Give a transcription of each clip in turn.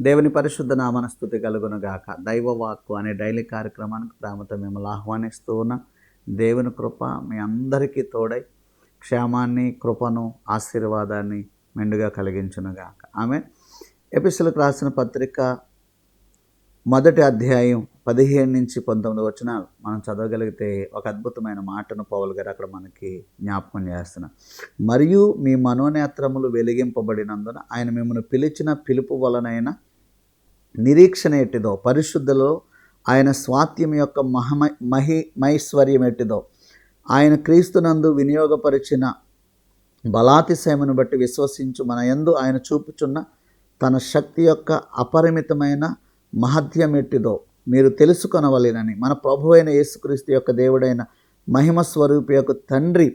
దేవుని పరిశుద్ధ నామన స్తుతి కలుగును గాక. దైవ వాక్కు అనే డైలీ కార్యక్రమానికి ప్రేమతో మిమ్మల్ని ఆహ్వానిస్తూ ఉన్న దేవుని కృప మీ అందరికీ తోడై క్షేమాన్ని, కృపను, ఆశీర్వాదాన్ని మెండుగా కలిగించును గాక. ఆమె ఎపిసోడ్కి రాసిన పత్రిక మొదటి అధ్యాయం 17 నుంచి 19 వచనాలు మనం చదవగలిగితే ఒక అద్భుతమైన మాటను పౌలు గారు అక్కడ మనకి జ్ఞాపకం చేస్తున్నారు. మరియు మీ మనోనేత్రములు వెలిగింపబడినందున ఆయన మిమ్మల్ని పిలిచిన పిలుపు వలనైన నిరీక్షణ ఎట్టిదో, పరిశుద్ధలో ఆయన స్వాత్యం యొక్క మైశ్వర్యం ఎట్టిదో, ఆయన క్రీస్తునందు వినియోగపరిచిన బలాతిశయమును బట్టి విశ్వసించు మన యందు ఆయన చూపుచున్న తన శక్తి యొక్క అపరిమితమైన మహత్యం ఎట్టిదో మీరు తెలుసుకొనవలెనని మన ప్రభువైన యేసుక్రీస్తు యొక్క దేవుడైన మహిమ స్వరూపి యొక్క తండ్రి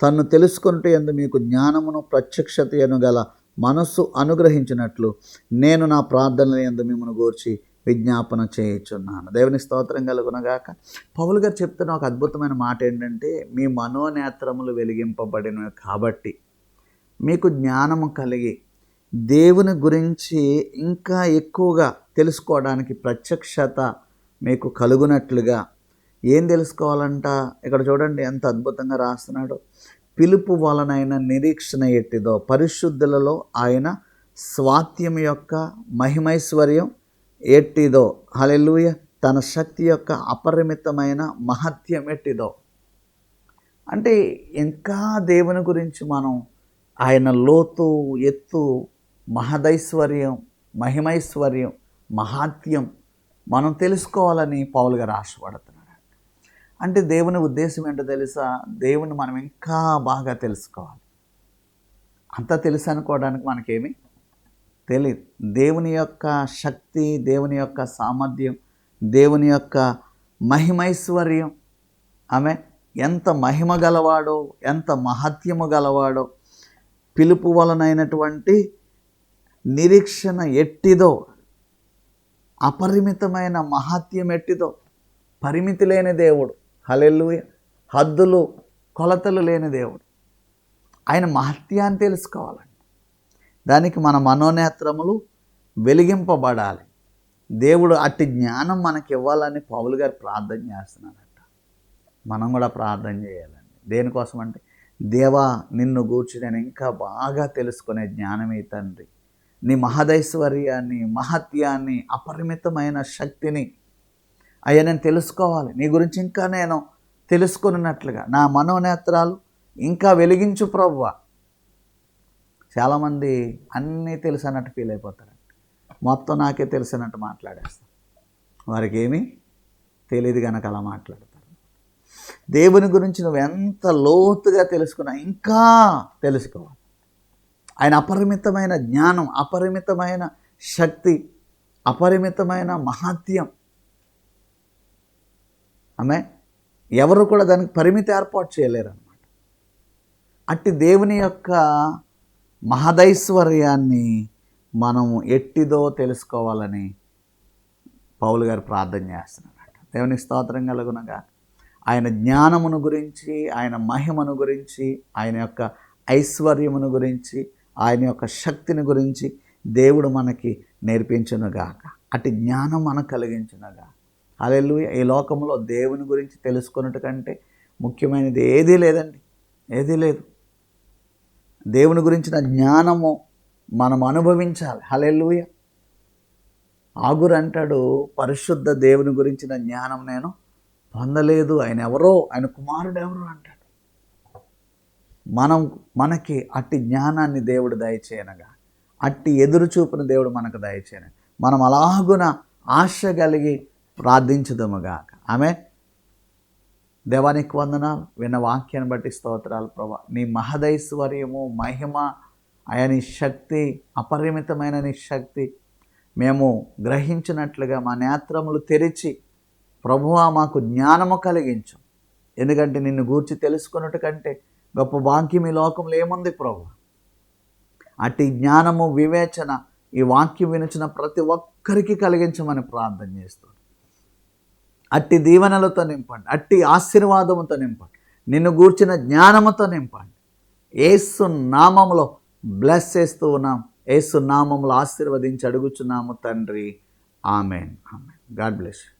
తన్ను తెలుసుకొనుట యందు మీకు జ్ఞానమును ప్రత్యక్షతను గల మనస్సు అనుగ్రహించినట్లు నేను నా ప్రార్థనల యందు మిమ్మల్ని గూర్చి విజ్ఞాపన చేయుచున్నాను. దేవుని స్తోత్రం కలుగునగాక. పౌలు గారు చెప్తున్న ఒక అద్భుతమైన మాట ఏంటంటే, మీ మనోనేత్రములు వెలిగింపబడినవి కాబట్టి మీకు జ్ఞానము కలిగి దేవుని గురించి ఇంకా ఎక్కువగా తెలుసుకోవడానికి ప్రత్యక్షత మీకు కలుగునట్లుగా ఏం తెలుసుకోవాలంట? ఇక్కడ చూడండి ఎంత అద్భుతంగా రాస్తున్నాడు. పిలుపు వలనైన నిరీక్షణ ఎట్టిదో, పరిశుద్ధులలో ఆయన స్వాత్యం యొక్క మహిమైశ్వర్యం ఎట్టిదో, హల్లెలూయా, తన శక్తి యొక్క అపరిమితమైన మహత్యం ఎట్టిదో. అంటే ఇంకా దేవుని గురించి మనం ఆయన లోతు, ఎత్తు, మహదైశ్వర్యం, మహిమైశ్వర్యం, మహాత్యం మనం తెలుసుకోవాలని పౌలు గారు ఆశపడుతున్నాడు. అంటే దేవుని ఉద్దేశం ఏంటో తెలుసా? దేవుని మనం ఇంకా బాగా తెలుసుకోవాలి. అంతా తెలుసు అనుకోవడానికి మనకేమీ తెలియదు. దేవుని యొక్క శక్తి, దేవుని యొక్క సామర్థ్యం, దేవుని యొక్క మహిమైశ్వర్యం, ఆమె ఎంత మహిమ గలవాడో, ఎంత మహత్యము గలవాడో, పిలుపు వలనైనటువంటి నిరీక్షణ ఎట్టిదో, అపరిమితమైన మహత్యం ఎట్టిదో. పరిమితి లేని దేవుడు, హల్లెలూయా, హద్దులు కొలతలు లేని దేవుడు. ఆయన మహత్యాన్ని తెలుసుకోవాలండి. దానికి మన మనోనేత్రములు వెలిగింపబడాలి. దేవుడు అట్టి జ్ఞానం మనకి ఇవ్వాలని పౌలు గారు ప్రార్థన చేస్తున్నారట. మనం కూడా ప్రార్థన చేయాలండి. దేనికోసం అంటే, దేవా నిన్ను గూర్చి నేను ఇంకా బాగా తెలుసుకునే జ్ఞానమే తండ్రి. నీ మహదైశ్వర్యాన్ని, మహత్యాన్ని, అపరిమితమైన శక్తిని అయ్యా నేను తెలుసుకోవాలి. నీ గురించి ఇంకా నేను తెలుసుకున్నట్లుగా నా మనోనేత్రాలు ఇంకా వెలిగించు ప్రభువా. చాలామంది అన్నీ తెలుసు అన్నట్టు ఫీల్ అయిపోతారండి. మొత్తం నాకే తెలిసినట్టు మాట్లాడేస్తారు. వారికి ఏమీ తెలియదు కనుక అలా మాట్లాడతారు. దేవుని గురించి నువ్వు ఎంత లోతుగా తెలుసుకున్నా ఇంకా తెలుసుకోవాలి. ఆయన అపరిమితమైన జ్ఞానం, అపరిమితమైన శక్తి, అపరిమితమైన మహత్యం, ఆమె ఎవరు కూడా దానికి పరిమితి ఏర్పాటు చేయలేరు అన్నమాట. అట్టి దేవుని యొక్క మహదైశ్వర్యాన్ని మనం ఎట్టిదో తెలుసుకోవాలని పౌలు గారు ప్రార్థన చేస్తున్నారట. దేవుని స్తోత్రం కలుగునగా. ఆయన జ్ఞానమును గురించి, ఆయన మహిమను గురించి, ఆయన యొక్క ఐశ్వర్యమును గురించి, ఆయన యొక్క శక్తిని గురించి దేవుడు మనకి నేర్పించునుగాక. అటు జ్ఞానం మనకు కలిగించునుగా. హల్లెలూయా. ఈ లోకంలో దేవుని గురించి తెలుసుకున్నట్టు కంటే ముఖ్యమైనది ఏదీ లేదండి, ఏదీ లేదు. దేవుని గురించిన జ్ఞానము మనం అనుభవించాలి. హల్లెలూయా. ఆగురు అంటాడు, పరిశుద్ధ దేవుని గురించిన జ్ఞానం నేను పొందలేదు, ఆయన ఎవరో, ఆయన కుమారుడు ఎవరో అంటాడు. మనకి అట్టి జ్ఞానాన్ని దేవుడు దయచేయనగా, అట్టి ఎదురుచూపును దేవుడు మనకు దయచేయను. మనం అలాగున ఆశ కలిగి ప్రార్థించుదాముగాక. ఆమె దేవానికి వందనాలు. విన్న వాక్యాన్ని బట్టి స్తోత్రాలు ప్రభా. నీ మహదైశ్వర్యము, మహిమ, ఆయన శక్తి, అపరిమితమైన నీ శక్తి మేము గ్రహించినట్లుగా మా నేత్రములు తెరిచి ప్రభువా మాకు జ్ఞానము కలిగించు. ఎందుకంటే నిన్ను గూర్చి తెలుసుకున్నట్టు కంటే గొప్ప భాగ్యం ఈ లోకంలో ఏముంది ప్రభు? అట్టి జ్ఞానము, వివేచన ఈ వాక్యం వినిచిన ప్రతి ఒక్కరికి కలిగించమని ప్రార్థన చేస్తాను. అట్టి దీవెనలతో నింపండి, అట్టి ఆశీర్వాదముతో నింపండి, నిన్ను గూర్చిన జ్ఞానముతో నింపండి. యేసు నామములో బ్లెస్ చేస్తూ ఉన్నాం యేసు నామములో ఆశీర్వదించి అడుగుచున్నాము తండ్రి. Amen. Amen. God bless you.